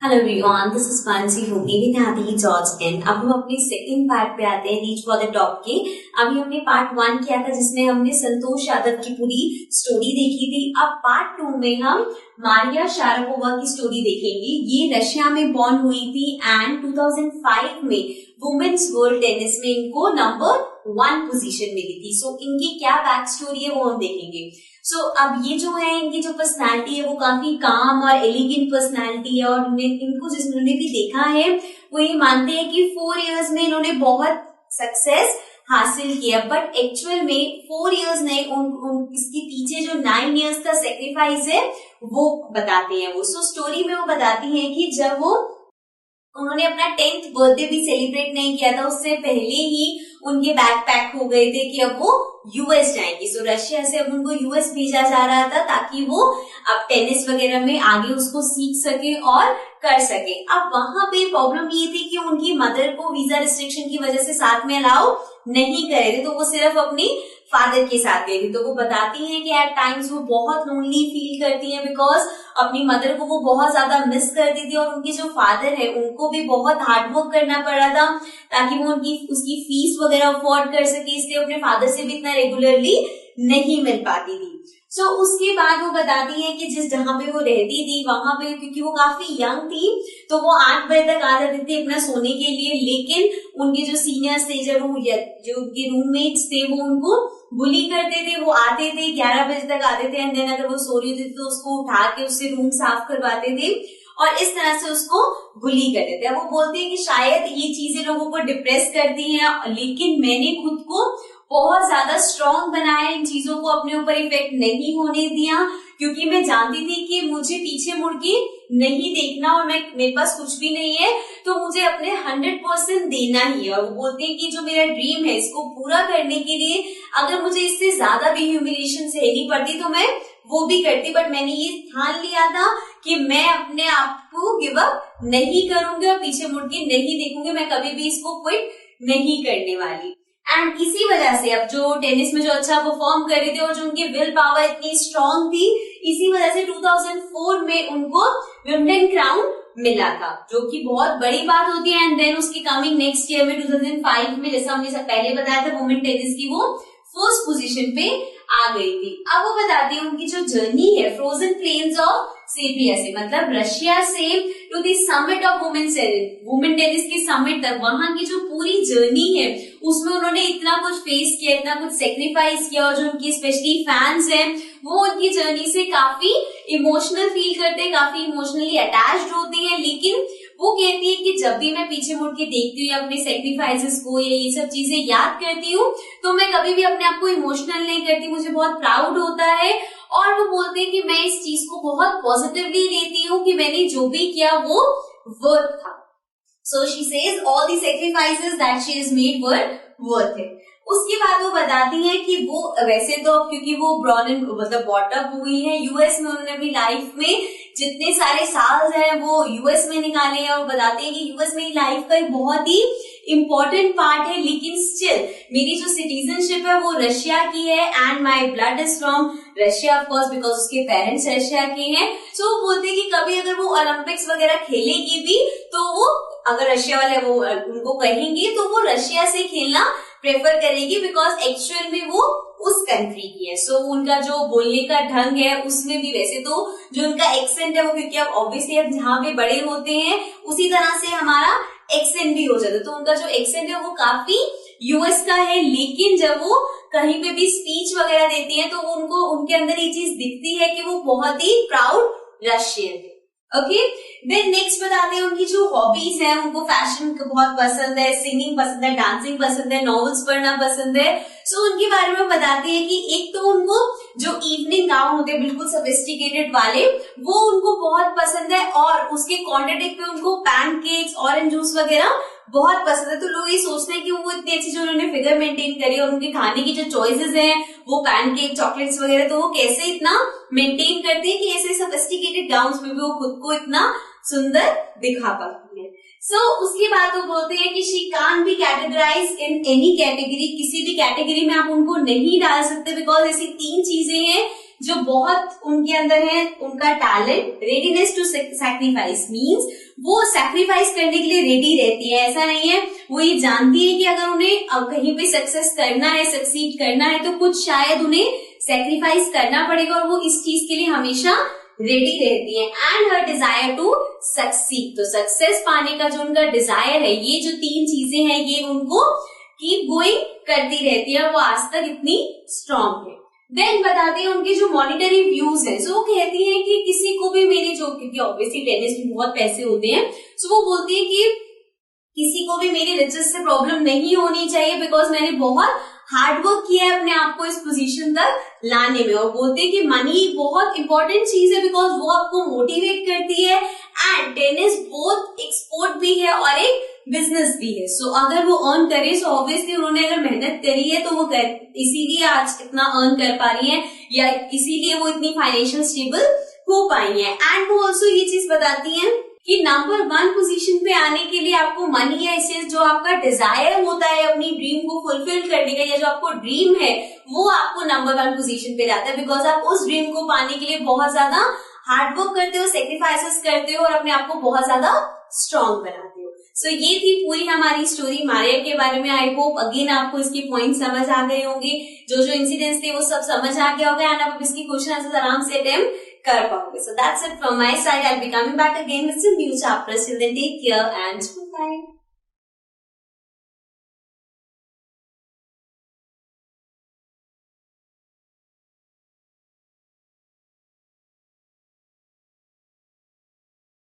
Hello everyone, this is Mansi from abhinati.in। अब हम अपने सेकंड पार्ट पे आते हैं, रीच फॉर द टॉप के। अभी हमने पार्ट 1 किया था जिसमें हमने संतोष यादव की पूरी स्टोरी देखी थी। अब पार्ट 2 में हम मारिया शारापोवा की स्टोरी देखेंगे। ये रशिया में बॉर्न हुई थी एंड 2005 में वुमेन्स वर्ल्ड टेनिस में इनको नंबर 1 पोजीशन मिली थी। सो इनकी क्या बैक स्टोरी है वो हम देखेंगे। अब ये जो है, इनकी जो पर्सनालिटी है वो काफी काम और एलिगेंट पर्सनालिटी है, और इनको जिन्होंने भी देखा है वो ये मानते हैं कि 4 इयर्स में इन्होंने बहुत सक्सेस हासिल किया। बट एक्चुअल में 4 इयर्स नहीं, इसके पीछे जो 9 इयर्स का सेक्रीफाइस है वो बताते हैं वो। स्टोरी में वो बताती हैं कि जब उन्होंने अपना 10th बर्थडे भी सेलिब्रेट नहीं किया था, उससे पहले ही उनके बैग पैक हो गए थे कि अब वो यूएस जाएंगे। रशिया से अब उनको यूएस भेजा जा रहा था ताकि वो अब टेनिस वगैरह में आगे उसको सीख सके और कर सके। अब वहां पे प्रॉब्लम ये थी कि उनकी मदर को वीजा रिस्ट्रिक्शन की वजह से साथ में अलाउ नहीं कर रहे थे, तो वो सिर्फ अपनी फादर के साथ गई थी। तो वो बताती हैं कि एट टाइम्स वो बहुत लोनली फील करती हैं बिकॉज अपनी मदर को वो बहुत ज्यादा मिस करती थी, और उनके जो फादर है उनको भी बहुत हार्डवर्क करना पड़ा था ताकि वो उसकी फीस वगैरह अफोर्ड कर सके, इसलिए अपने फादर से भी इतना रेगुलरली नहीं मिल पाती थी। उसके बाद वो बताती है कि जिस जहां पे वो रहती थी वहां पे, क्योंकि वो काफी यंग थी, तो वो 8 बजे तक आ जाती थी अपना सोने के लिए, लेकिन उनके जो सीनियर्स थे, जो उनके रूममेट्स थे, वो उनको बुली करते थे। वो आते थे 11 बजे तक आते थे, एंड देन अगर वो सो रही थी तो उसको उठा के उससे रूम साफ करवाते थे और इस तरह से उसको बुली करते थे। वो बोलती है कि शायद ये चीजें लोगों को डिप्रेस करती हैं, लेकिन मैंने खुद को बहुत ज्यादा स्ट्रॉन्ग बनाया, इन चीजों को अपने ऊपर इफेक्ट नहीं होने दिया, क्योंकि मैं जानती थी कि मुझे पीछे मुड़ के नहीं देखना, और मेरे पास कुछ भी नहीं है तो मुझे अपने 100% देना ही है। और वो बोलते हैं कि जो मेरा ड्रीम है इसको पूरा करने के लिए अगर मुझे इससे ज्यादा भी ह्यूमिलिएशन सहनी पड़ती तो मैं वो भी करती, बट मैंने ये ठान लिया था कि मैं अपने आप को गिव अप नहीं करूंगी और पीछे मुड़ के नहीं देखूंगी, मैं कभी भी इसको क्विट नहीं करने वाली। एंड इसी वजह से अब जो टेनिस में जो अच्छा परफॉर्म कर रहे थे और जो उनकी विल पावर इतनी स्ट्रांग थी, इसी वजह से 2004 में उनको विंबलडन क्राउन मिला था, जो कि बहुत बड़ी बात होती है। एंड देन उसकी कमिंग नेक्स्ट ईयर में 2005 में, जैसा हमने पहले बताया था, वुमेन टेनिस की वो फर्स्ट पोजीशन पे आ गई थी। अब वो बताती है उनकी जो जर्नी है फ्रोजन प्लेन्स ऑफ सीरिया से, मतलब रशिया से to the summit of women tennis की समिट तक, वहां की जो पूरी जर्नी है उसमें उन्होंने इतना कुछ फेस किया, इतना कुछ सेक्रीफाइस किया, और जो उनकी स्पेशली फैंस हैं वो उनकी जर्नी से काफी इमोशनल फील करते हैं, काफी इमोशनली अटैच्ड होती हैं। लेकिन वो कहती है कि जब भी मैं पीछे मुड़ के देखती हूँ अपने सेक्रीफाइसेस को या ये सब चीजें याद करती हूँ, तो मैं कभी भी अपने आप को इमोशनल नहीं करती, मुझे बहुत प्राउड होता है। और वो बोलते हैं कि मैं इस चीज को बहुत पॉजिटिवली लेती हूँ कि मैंने जो भी किया वो वर्थ था। So she says all the sacrifices that she has made were worth it. उसके बाद वो बताती है कि वो वैसे तो क्योंकि वो मतलब बॉटअप हुई है यूएस में, उन्होंने अपनी लाइफ में जितने सारे साल हैं वो यूएस में निकाले हैं, और बताते हैं कि यूएस मेरी लाइफ का एक बहुत ही इम्पोर्टेंट पार्ट है, लेकिन स्टिल मेरी जो सिटीजनशिप है वो रशिया की है, and my blood is from Russia of course because उसके पेरेंट्स रशिया के हैं। वो बोलते हैं कि कभी अगर वो ओलंपिक्स वगैरह खेलेगी भी तो वो, अगर रशिया वाले वो उनको कहेंगे तो वो रशिया से खेलना प्रेफर करेगी, बिकॉज एक्चुअल में वो उस कंट्री की है। उनका जो बोलने का ढंग है उसमें भी, वैसे तो जो उनका एक्सेंट है वो, क्योंकि अब ऑब्वियसली अब जहाँ पे बड़े होते हैं उसी तरह से हमारा एक्सेंट भी हो जाता है, तो उनका जो एक्सेंट है वो काफी यूएस का है। लेकिन जब वो कहीं पे भी स्पीच वगैरह देती है तो उनको उनके अंदर ये चीज दिखती है कि वो बहुत ही प्राउड रशियन है। ओके, देन नेक्स्ट बताते हैं उनकी जो हॉबीज है। उनको फैशन बहुत पसंद है, सिंगिंग पसंद है, डांसिंग पसंद है, नॉवेल्स पढ़ना पसंद है। उनके बारे में बताते हैं कि एक तो उनको जो इवनिंग गाउन होते हैं बिल्कुल सोफिस्टिकेटेड वाले, वो उनको बहुत पसंद है, और उसके कॉन्ट्राडिक्ट पे उनको पैनकेक्स, ऑरेंज जूस वगैरह बहुत पसंद है। तो लोग ये सोचते हैं कि वो इतनी अच्छी जो उन्होंने फिगर मेंटेन करी और उनके खाने की जो चॉइसेस हैं वो पैनकेक, चॉकलेट्स वगैरह, तो वो कैसे इतना मेंटेन करते हैं कि ऐसे सोफिस्टिकेटेड गाउन्स में भी वो खुद को इतना सुंदर दिखा पाती है। उसके बाद वो बोलते हैं कि she can't be categorize in any category, किसी भी कैटेगरी में आप उनको नहीं डाल सकते, बिकॉज ऐसी 3 चीजें हैं जो बहुत उनके अंदर है, उनका talent, readiness to sacrifice means वो सैक्रिफाइस करने के लिए रेडी रहती है। ऐसा नहीं है, वो ये जानती है कि अगर उन्हें कहीं पे सक्सेस करना है, सक्सीड करना है, तो कुछ शायद उन्हें सैक्रिफाइस करना पड़ेगा, और वो इस चीज के लिए हमेशा रेडी रहती है। And her desire to succeed, तो सक्सेस पाने का जो उनका डिजायर है, ये जो 3 चीजें हैं, ये उनको कीप गोइंग करती रहती है, वो आज तक इतनी स्ट्रांग है। देन बताते हैं उनके जो मॉनिटरी व्यूज है। सो वो कहती है कि किसी को भी मेरे जो, क्योंकि ऑब्वियसली टेनिस में बहुत पैसे होते हैं, सो वो बोलती है कि किसी को भी मेरी रिचेस से प्रॉब्लम नहीं होनी चाहिए, बिकॉज मैंने बहुत हार्डवर्क किया है अपने आप को इस पोजीशन तक लाने में। और बोलते हैं कि मनी बहुत इंपॉर्टेंट चीज है, बिकॉज वो आपको मोटिवेट करती है, एंड टेनिस बहुत एक स्पोर्ट भी है और एक बिजनेस भी है। सो अगर वो अर्न करे, सो ऑब्वियसली उन्होंने अगर मेहनत करी है तो वो इसीलिए आज इतना अर्न कर पा रही है, या इसीलिए वो इतनी फाइनेंशियल स्टेबल हो पाई है। एंड वो ऑल्सो ये चीज बताती है कि नंबर 1 पोजीशन पे आने के लिए आपको मनी या इससे जो आपका डिजायर होता है अपनी ड्रीम को फुलफिल करने का, या जो आपको ड्रीम है, वो आपको नंबर 1 पोजीशन पे लाता है, बिकॉज आप उस ड्रीम को पाने के लिए बहुत ज्यादा हार्डवर्क करते हो, सेक्रीफाइसेस करते हो, और अपने आप को बहुत ज्यादा स्ट्रांग बनाते हो। सो ये थी पूरी हमारी स्टोरी मारिया के बारे में। आई होप अगेन आपको इसके पॉइंट समझ आ गए होंगे, जो जो इंसिडेंट्स थे वो सब समझ आ गया होगा, एंड आप इसकी क्वेश्चन आंसर आराम से अटेम्प्ट कर पाओगे। So that's it from my side. I will be coming back again with some new chapters. Till then take care and bye.